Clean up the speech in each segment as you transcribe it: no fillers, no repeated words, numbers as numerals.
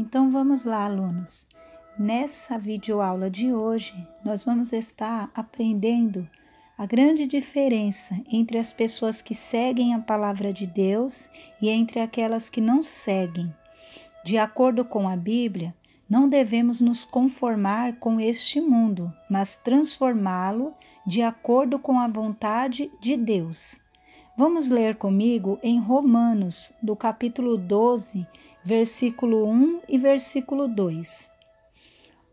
Então vamos lá, alunos. Nessa videoaula de hoje, nós vamos estar aprendendo a grande diferença entre as pessoas que seguem a palavra de Deus e entre aquelas que não seguem. De acordo com a Bíblia, não devemos nos conformar com este mundo, mas transformá-lo de acordo com a vontade de Deus. Vamos ler comigo em Romanos, do capítulo 12, versículo 1 e versículo 2.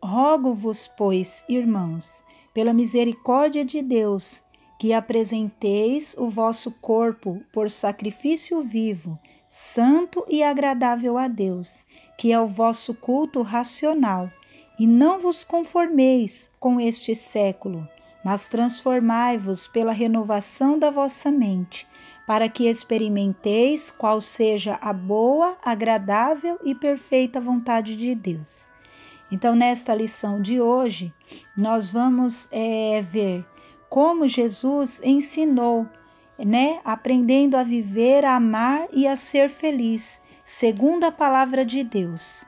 Rogo-vos, pois, irmãos, pela misericórdia de Deus, que apresenteis o vosso corpo por sacrifício vivo, santo e agradável a Deus, que é o vosso culto racional, e não vos conformeis com este século, mas transformai-vos pela renovação da vossa mente, para que experimenteis qual seja a boa, agradável e perfeita vontade de Deus. Então, nesta lição de hoje, nós vamos ver como Jesus ensinou, aprendendo a viver, a amar e a ser feliz, segundo a palavra de Deus.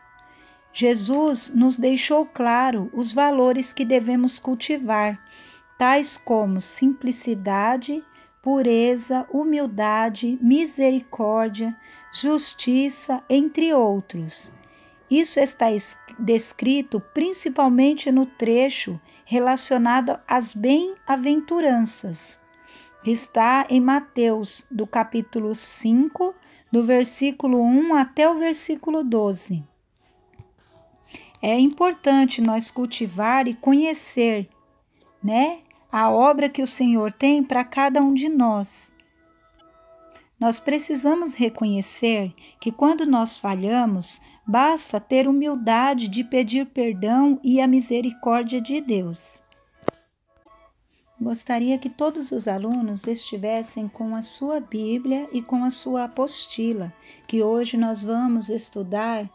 Jesus nos deixou claro os valores que devemos cultivar, tais como simplicidade, pureza, humildade, misericórdia, justiça, entre outros. Isso está descrito principalmente no trecho relacionado às bem-aventuranças, que está em Mateus, do capítulo 5, do versículo 1 até o versículo 12. É importante nós cultivar e conhecer, a obra que o Senhor tem para cada um de nós. Nós precisamos reconhecer que quando nós falhamos, basta ter humildade de pedir perdão e a misericórdia de Deus. Gostaria que todos os alunos estivessem com a sua Bíblia e com a sua apostila, que hoje nós vamos estudar,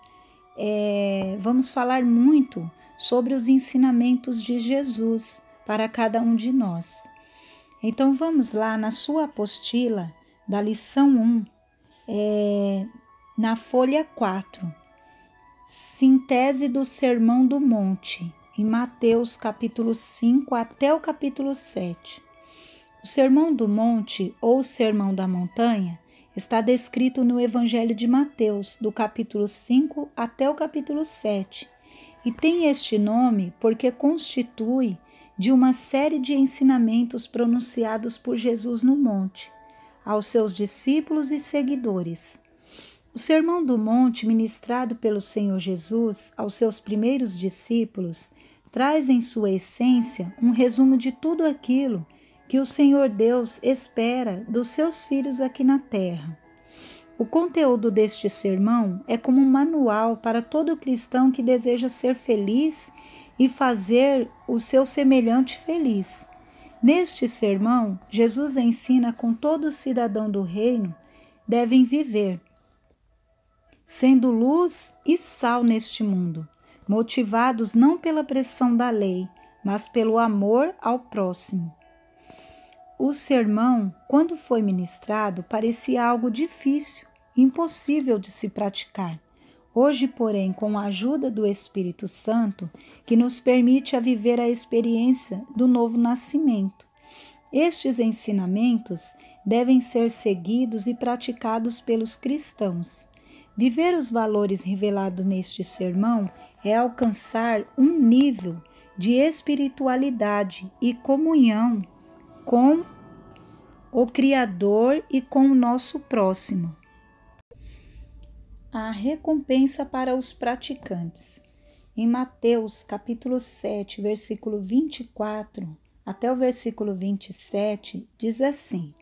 vamos falar muito sobre os ensinamentos de Jesus para cada um de nós. Então vamos lá na sua apostila da lição 1, na folha 4. Síntese do Sermão do Monte, em Mateus capítulo 5 até o capítulo 7. O Sermão do Monte, ou Sermão da Montanha, está descrito no Evangelho de Mateus, do capítulo 5 até o capítulo 7, e tem este nome porque constitui de uma série de ensinamentos pronunciados por Jesus no monte, aos seus discípulos e seguidores. O Sermão do Monte, ministrado pelo Senhor Jesus aos seus primeiros discípulos, traz em sua essência um resumo de tudo aquilo que o Senhor Deus espera dos seus filhos aqui na terra. O conteúdo deste sermão é como um manual para todo cristão que deseja ser feliz e fazer o seu semelhante feliz. Neste sermão, Jesus ensina como todo cidadão do reino devem viver, sendo luz e sal neste mundo, motivados não pela pressão da lei, mas pelo amor ao próximo. O sermão, quando foi ministrado, parecia algo difícil, impossível de se praticar. Hoje, porém, com a ajuda do Espírito Santo, que nos permite a viver a experiência do novo nascimento. Estes ensinamentos devem ser seguidos e praticados pelos cristãos. Viver os valores revelados neste sermão é alcançar um nível de espiritualidade e comunhão com o Criador e com o nosso próximo. A recompensa para os praticantes. Em Mateus, capítulo 7, versículo 24 até o versículo 27, diz assim: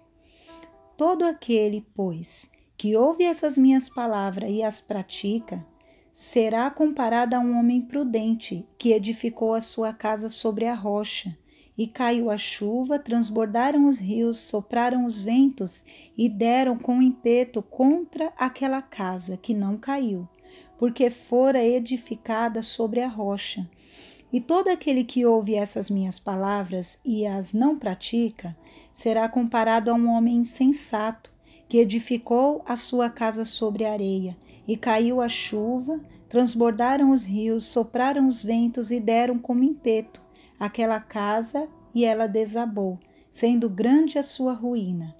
Todo aquele, pois, que ouve essas minhas palavras e as pratica, será comparado a um homem prudente que edificou a sua casa sobre a rocha. E caiu a chuva, transbordaram os rios, sopraram os ventos e deram com ímpeto contra aquela casa, que não caiu, porque fora edificada sobre a rocha. E todo aquele que ouve essas minhas palavras e as não pratica, será comparado a um homem insensato, que edificou a sua casa sobre a areia, e caiu a chuva, Transbordaram os rios, sopraram os ventos e deram como impeto aquela casa, e ela desabou, sendo grande a sua ruína.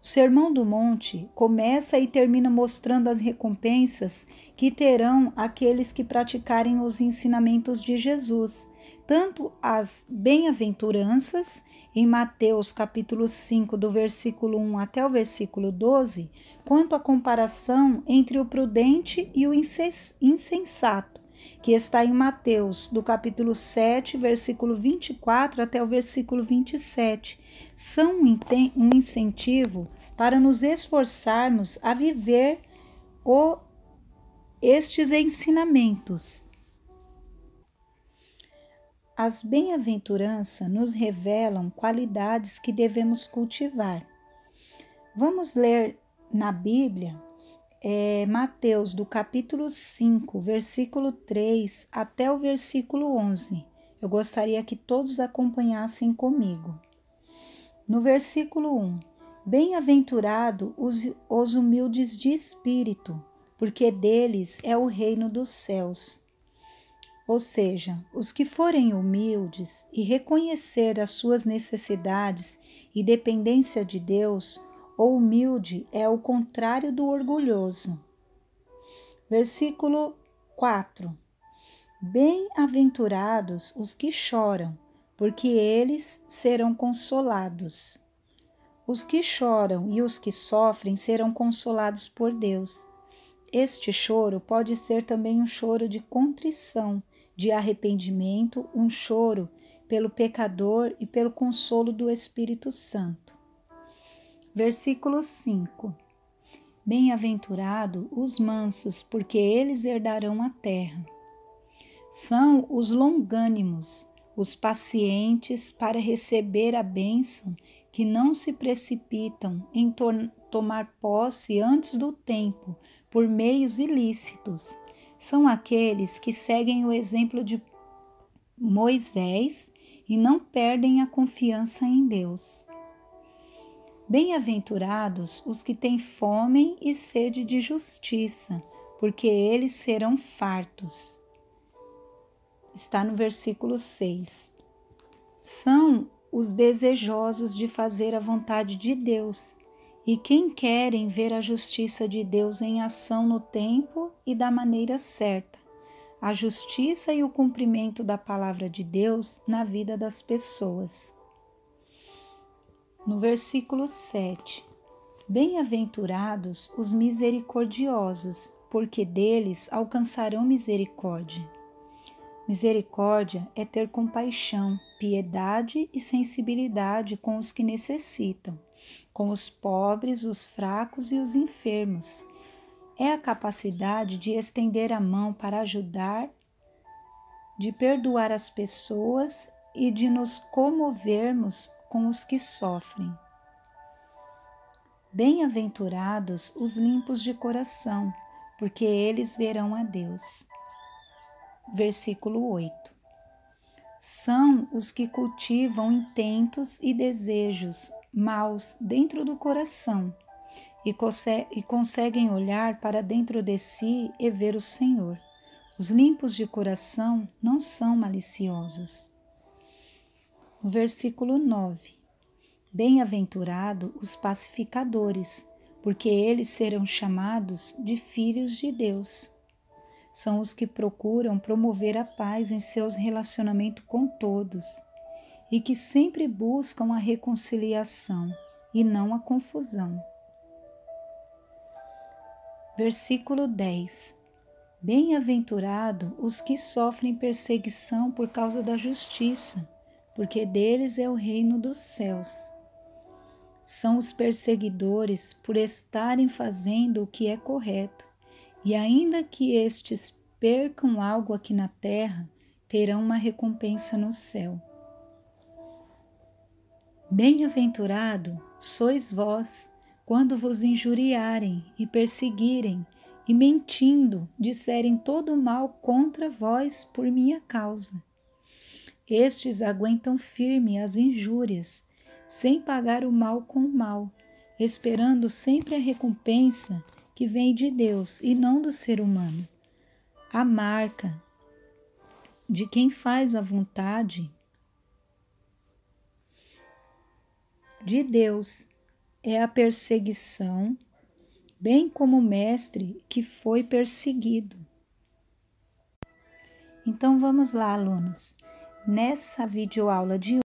O Sermão do Monte começa e termina mostrando as recompensas que terão aqueles que praticarem os ensinamentos de Jesus, tanto as bem-aventuranças, em Mateus capítulo 5, do versículo 1 até o versículo 12, quanto a comparação entre o prudente e o insensato, que está em Mateus, do capítulo 7, versículo 24 até o versículo 27, são um incentivo para nos esforçarmos a viver estes ensinamentos. As bem-aventuranças nos revelam qualidades que devemos cultivar. Vamos ler na Bíblia, Mateus, do capítulo 5, versículo 3 até o versículo 11. Eu gostaria que todos acompanhassem comigo. No versículo 1, bem-aventurado os humildes de espírito, porque deles é o reino dos céus. Ou seja, os que forem humildes e reconhecer as suas necessidades e dependência de Deus, o humilde é o contrário do orgulhoso. Versículo 4. Bem-aventurados os que choram, porque eles serão consolados. Os que choram e os que sofrem serão consolados por Deus. Este choro pode ser também um choro de contrição, de arrependimento, um choro pelo pecador e pelo consolo do Espírito Santo. Versículo 5. Bem-aventurado os mansos, porque eles herdarão a terra. São os longânimos, os pacientes para receber a bênção, que não se precipitam em tomar posse antes do tempo, por meios ilícitos. São aqueles que seguem o exemplo de Moisés e não perdem a confiança em Deus. Bem-aventurados os que têm fome e sede de justiça, porque eles serão fartos. Está no versículo 6. São os desejosos de fazer a vontade de Deus e quem querem ver a justiça de Deus em ação no tempo e da maneira certa. A justiça e o cumprimento da palavra de Deus na vida das pessoas. No versículo 7. Bem-aventurados os misericordiosos, porque deles alcançarão misericórdia. Misericórdia é ter compaixão, piedade e sensibilidade com os que necessitam, com os pobres, os fracos e os enfermos. É a capacidade de estender a mão para ajudar, de perdoar as pessoas e de nos comovermos com os que sofrem. Bem-aventurados os limpos de coração, porque eles verão a Deus. Versículo 8. São os que cultivam intentos e desejos maus dentro do coração e conseguem olhar para dentro de si e ver o Senhor. Os limpos de coração não são maliciosos. No versículo 9. Bem-aventurado os pacificadores, porque eles serão chamados de filhos de Deus. São os que procuram promover a paz em seus relacionamentos com todos e que sempre buscam a reconciliação e não a confusão. Versículo 10. Bem-aventurado os que sofrem perseguição por causa da justiça, porque deles é o reino dos céus. São os perseguidores por estarem fazendo o que é correto. E ainda que estes percam algo aqui na terra, terão uma recompensa no céu. Bem-aventurado sois vós, quando vos injuriarem e perseguirem, e mentindo, disserem todo mal contra vós por minha causa. Estes aguentam firme as injúrias, sem pagar o mal com o mal, esperando sempre a recompensa que vem de Deus e não do ser humano. A marca de quem faz a vontade de Deus é a perseguição, bem como o mestre que foi perseguido. Então vamos lá, alunos. Nessa videoaula de